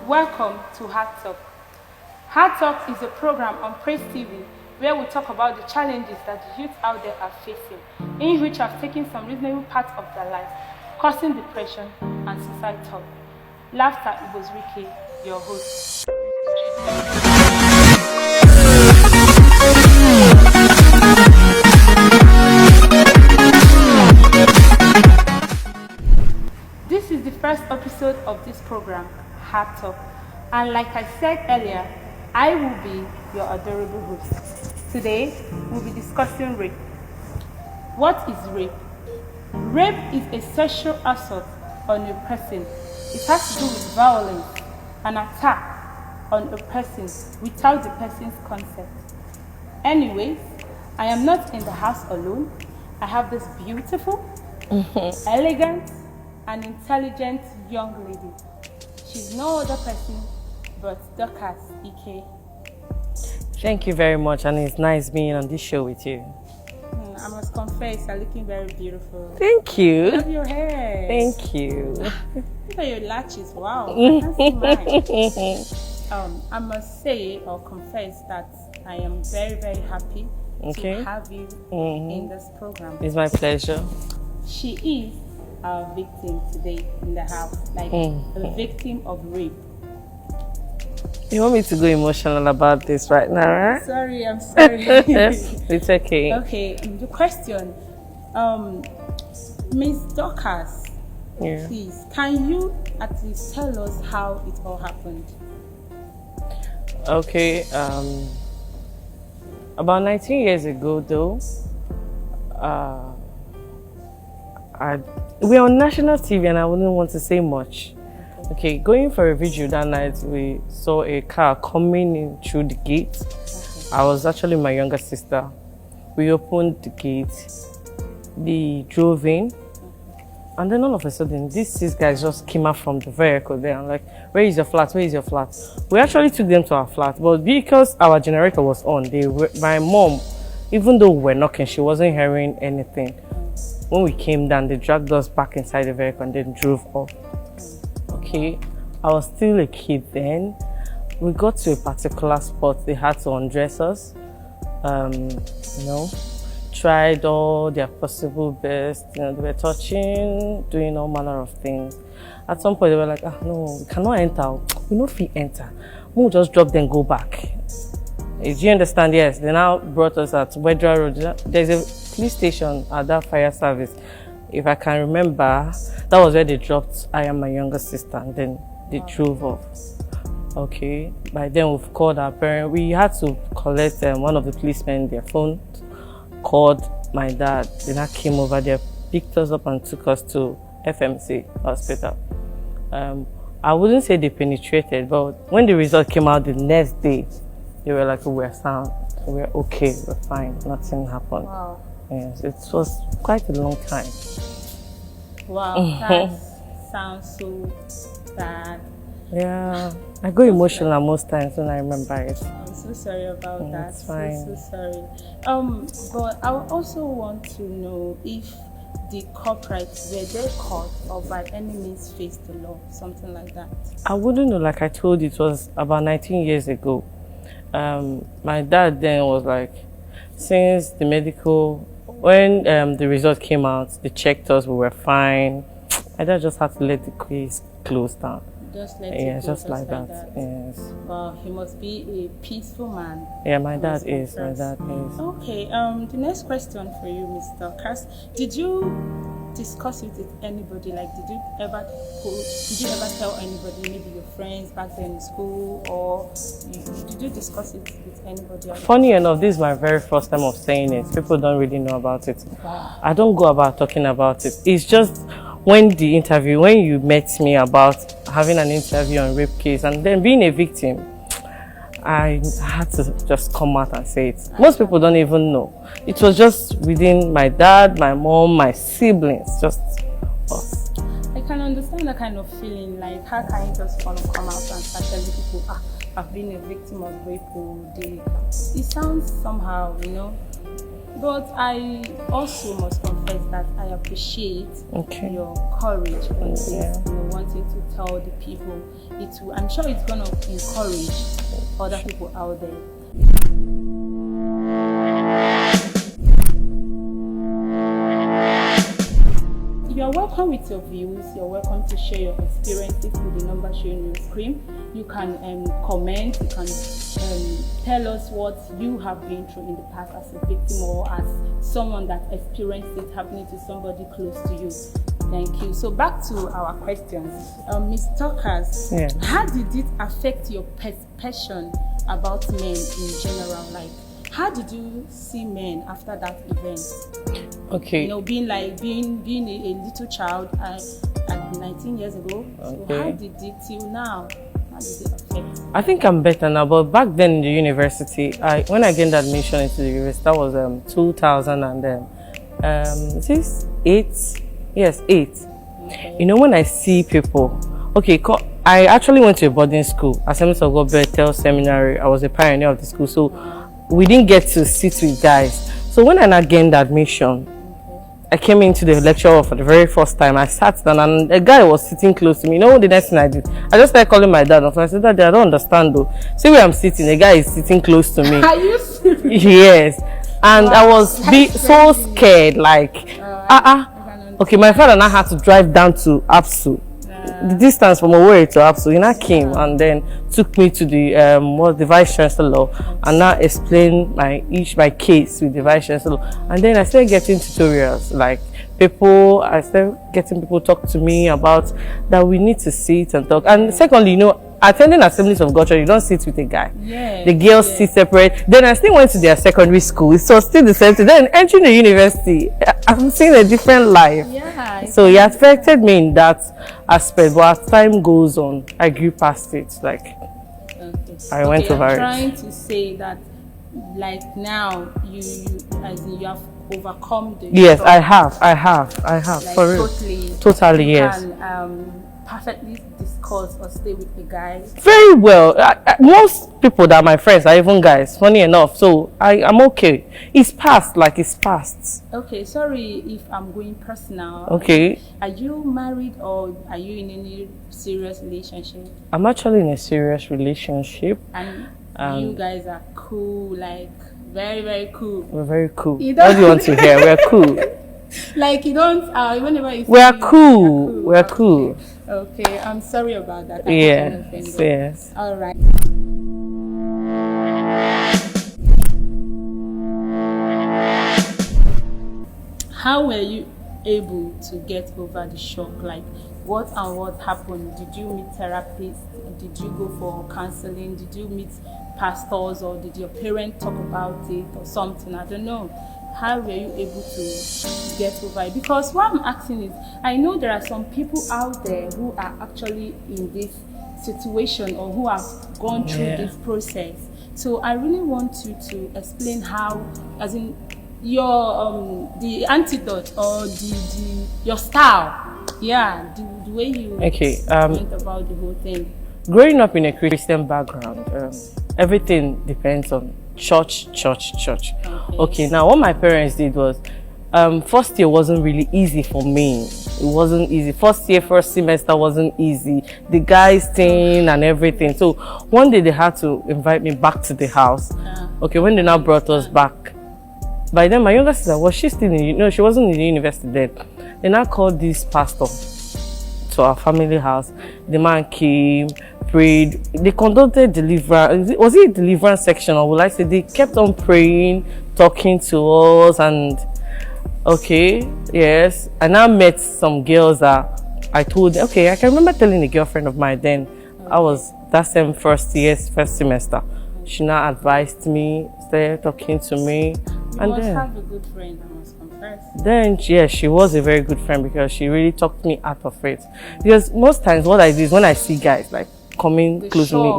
Welcome to Hardtalk. Hardtalk is a program on Praise TV where we talk about the challenges that the youth out there are facing, in which have taken some reasonable parts of their life, causing depression and suicide talk. Laughter Zuruike, your host. This is the first episode of this program, Hardtalk, and like I said earlier, I will be your adorable host. Today, we'll be discussing rape. What is rape? Rape is a sexual assault on a person. It has to do with violence, an attack on a person without the person's consent. Anyways, I am not in the house alone. I have this beautiful, elegant, and intelligent young lady. She's no other person but Dorcas Ike. Thank you very much, and it's nice being on this show with you. I must confess, you're looking very beautiful. Thank you. I love your hair. Thank you. Look at your lashes. Wow. I can't see mine. I must say or confess that I am very, very happy to have you in this program. It's my pleasure. She is our victim today in the house, like a victim of rape. You want me to go emotional about this right now, right? Sorry, I'm sorry. It's okay. Okay, the question, Miss Dorcas, please, can you at least tell us how it all happened? Okay, about 19 years ago though, we're on national TV and I wouldn't want to say much. Okay, going for a vigil that night, we saw a car coming in through the gate. I was actually my younger sister. We opened the gate, they drove in, and then all of a sudden, these 6 guys just came out from the vehicle there. I'm like, where is your flat? Where is your flat? We actually took them to our flat, but because our generator was on, my mom, even though we were knocking, she wasn't hearing anything. When we came down, they dragged us back inside the vehicle and then drove off. Okay, I was still a kid then. We got to a particular spot. They had to undress us. Tried all their possible best. They were touching, doing all manner of things. At some point, they were like, no, we cannot enter. We no fit enter. We'll just drop them, go back. Do you understand? Yes. They now brought us at Wedra Road. There's a police station at that fire service. If I can remember, that was where they dropped I and my younger sister, and then they drove off. Okay, by then we've called our parents. We had to collect one of the policemen their phone, called my dad. Then I came over there, picked us up and took us to FMC hospital. I wouldn't say they penetrated, but when the result came out the next day, they were like, we're sound, we're okay, we're fine, nothing happened. Wow. Yes, it was quite a long time. Wow, that sounds so bad. Yeah, I go emotional most times when I remember it. I'm so sorry about that. It's fine. So sorry. But I also want to know if the culprits were they caught or by any means faced the law, something like that. I wouldn't know. Like I told you, it was about 19 years ago. My dad then was like, since the medical. When the result came out, they checked us, we were fine. My dad just had to let the case close down. Just let it go, just like that. Yes. Well, he must be a peaceful man. Yeah, my dad is. My dad is. Okay, the next question for you, Mr. Dorcas. Did you discuss it with anybody? Like, did you ever tell anybody, maybe your friends back then in school, or did you discuss it with anybody else? Funny enough, this is my very first time of saying it. People don't really know about it. Wow. I don't go about talking about it. It's just when you met me about having an interview on rape case and then being a victim, I had to just come out and say it. Most people don't even know. It was just within my dad, my mom, my siblings, just us. I can understand that kind of feeling. Like, how can you just want to come out and start telling people, I've been a victim of rape? It sounds somehow, But I also must confess that I appreciate your courage on this, wanting to tell the people. I'm sure it's going to encourage other people out there. You're welcome with your views. You're welcome to share your experiences with the number showing on your screen. You can comment. You can tell us what you have been through in the past as a victim or as someone that experienced it happening to somebody close to you. Thank you. So back to our questions. Ms. Talkers, how did it affect your perception about men in general? Like, how did you see men after that event? Okay. You know, being a little child at 19 years ago. So how did it till now? How did it affect? I think I'm better now, but back then in the university, when I gained admission into the university, that was 2000 and is this 8? Yes, 8. Okay. You know, when I see people, I actually went to a boarding school, Assembly of God Bethel Seminary. I was a pioneer of the school, so we didn't get to sit with guys. So when I now gained admission, I came into the lecture hall for the very first time. I sat down and a guy was sitting close to me. You know what the next thing I did? I just started calling my dad. So I said, Daddy, I don't understand though. See where I'm sitting, the guy is sitting close to me. Are you serious? Yes. And I was so scared, like, Okay, my father now had to drive down to Apsu. The distance from Owerri to Apsu. He now came and then took me to the vice chancellor and now explained my case with the vice chancellor. And then I started getting tutorials, like I started getting people talk to me about that we need to sit and talk. And secondly, you know, attending Assemblies of God Church, you don't sit with a guy. The girls sit separate. Then I still went to their secondary school. So still the same thing. Then entering the university, I'm seeing a different life. So it affected me in that aspect. But as time goes on, I grew past it. Like I went over it. I'm trying to say that, like now, you have overcome the. Yes, I have. Like, for real. Totally, yes. Can perfectly discuss or stay with the guys? Very well. Most people that are my friends are even guys, funny enough. So I'm okay. It's past, like it's past. Okay, sorry if I'm going personal. Okay. Are you married or are you in any serious relationship? I'm actually in a serious relationship. And you guys are cool, like very, very cool. We're very cool. What do you want to hear? We're cool. Like you don't, whenever you we're cool. We're cool. Okay, I'm sorry about that. Yes. All right. How were you able to get over the shock? Like, what happened? Did you meet therapists? Did you go for counseling? Did you meet pastors, or did your parents talk about it or something? I don't know. How were you able to get over it? Because what I'm asking is, I know there are some people out there who are actually in this situation or who have gone through this process. So I really want you to explain how, as in your the antidote or your style, the way you went about the whole thing. Growing up in a Christian background, everything depends on church. Okay, now what my parents did was, first year wasn't really easy for me. It wasn't easy. First semester wasn't easy. The guys thing and everything. So one day they had to invite me back to the house. Okay, when they now brought us back, by then my younger sister was she wasn't in the university then. They now called this pastor to our family house. The man came, prayed. They conducted deliverance. Was it a deliverance section, or would I say they kept on praying, talking to us, and yes. I now met some girls that I told them, I can remember telling a girlfriend of mine then, I was that same first semester. She now advised me, started talking to me. You must have a good friend, I must confess. Then, she was a very good friend because she really talked me out of it. Because most times what I do is when I see guys like coming close to me, I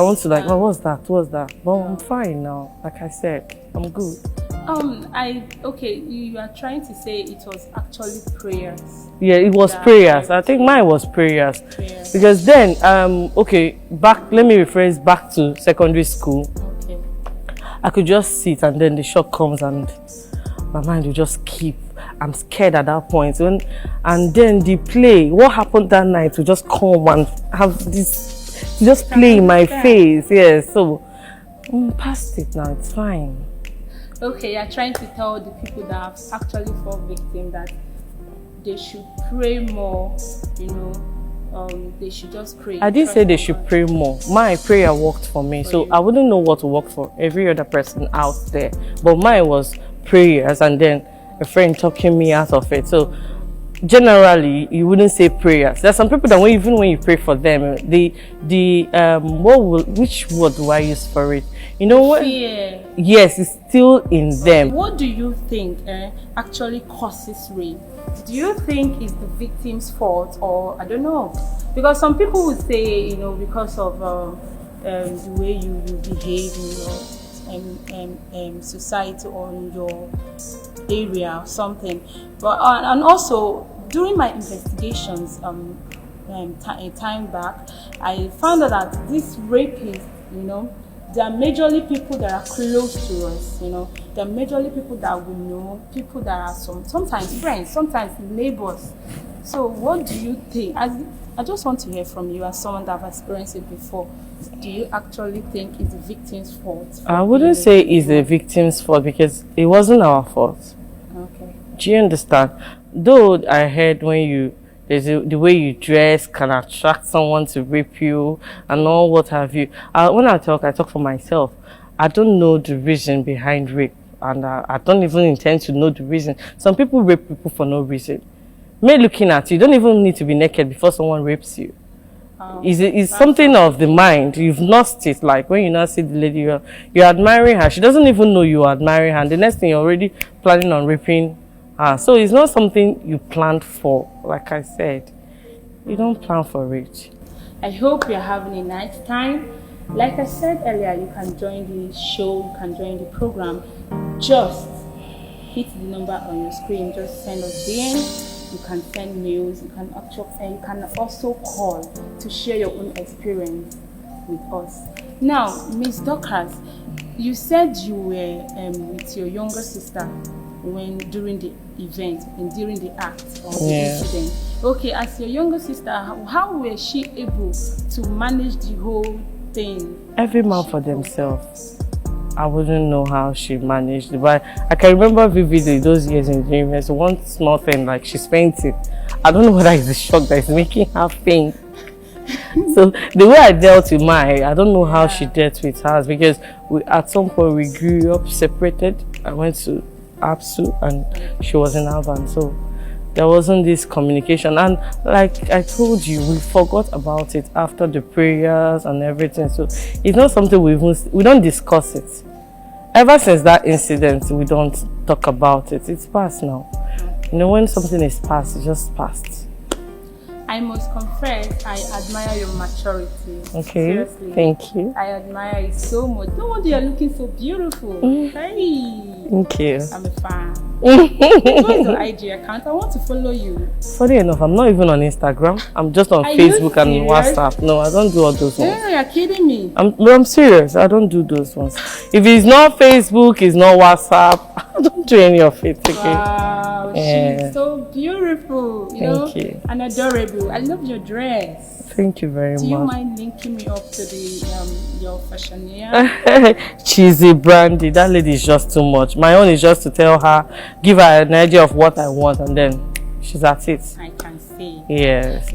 want to what's that? Well, I'm fine now. Like I said, I'm good. You are trying to say it was actually prayers. Yeah, it was prayers. I think mine was prayers. Because then, let me rephrase back to secondary school. I could just sit and then the shock comes and my mind will just keep. I'm scared at that point. And then the play, what happened that night will just come and have this, just play in my face. Yeah, so I'm past it now, it's fine. Okay, you're trying to tell the people that have actually fallen victim that they should pray more, they should just pray. I didn't say they should pray more. My prayer worked for me, so I wouldn't know what to work for every other person out there. But mine was prayers and then a friend talking me out of it. So generally you wouldn't say prayers. There's some people that even when you pray for them, which word do I use for it? You know what? Fear. Yes, it's still in them. What do you think actually causes rape? Do you think it's the victim's fault, or I don't know? Because some people would say, because of the way you behave in your society or in your area or something. But and also during my investigations a time back, I found out that these rapists, they are majorly people that are close to us, they are majorly people that we know, people that are sometimes friends, sometimes neighbors. So what do you think? I just want to hear from you as someone that have experienced it before. Do you actually think it's the victim's fault? I wouldn't say it's the victim's fault because it wasn't our fault. Okay. Do you understand? Though I heard the way you dress can attract someone to rape you and all what have you. When I talk for myself. I don't know the reason behind rape, and I don't even intend to know the reason. Some people rape people for no reason. Me looking at you, don't even need to be naked before someone rapes you. It's something of the mind. You've lost it. Like when you now see the lady, you're admiring her. She doesn't even know you're admiring her. And the next thing you're already planning on raping her. So it's not something you planned for. Like I said, you don't plan for it. I hope you're having a nice time. Like I said earlier, you can join the show, you can join the program. Just hit the number on your screen. Just send us DM. You can send mails. You can also call to share your own experience with us. Now, Miss Dorcas, you said you were with your younger sister during the event and during the act or the incident. Okay, as your younger sister, how was she able to manage the whole thing? Every man for themselves. I wouldn't know how she managed it, but I can remember vividly those years in the university. One small thing, like she's fainting. I don't know whether it's the shock that is making her faint. So the way I dealt with I don't know how she dealt with hers, because at some point we grew up separated. I went to APSU and she was in Alban, so there wasn't this communication. And like I told you, we forgot about it after the prayers and everything. So it's not something we don't discuss it. Ever since that incident, we don't talk about it. It's past now. When something is past, it's just past. I must confess, I admire your maturity. Okay, seriously. Thank you. I admire it so much. No wonder you're looking so beautiful. Hey. Thank you. I'm a fan. What is your IG account? I want to follow you. Funny enough, I'm not even on Instagram. I'm just on Facebook and WhatsApp. No, I don't do all those ones. No, you're kidding me. I'm serious. I don't do those ones. If it's not Facebook, it's not WhatsApp. I don't do any of it. Okay. Wow, she's so beautiful. Thank you. And adorable. I love your dress. Thank you very much. Do you mind linking me up to your fashioneer? Cheesy Brandy, that lady is just too much. My own is just to tell her, give her an idea of what I want, and then she's at it. I can see. Yes.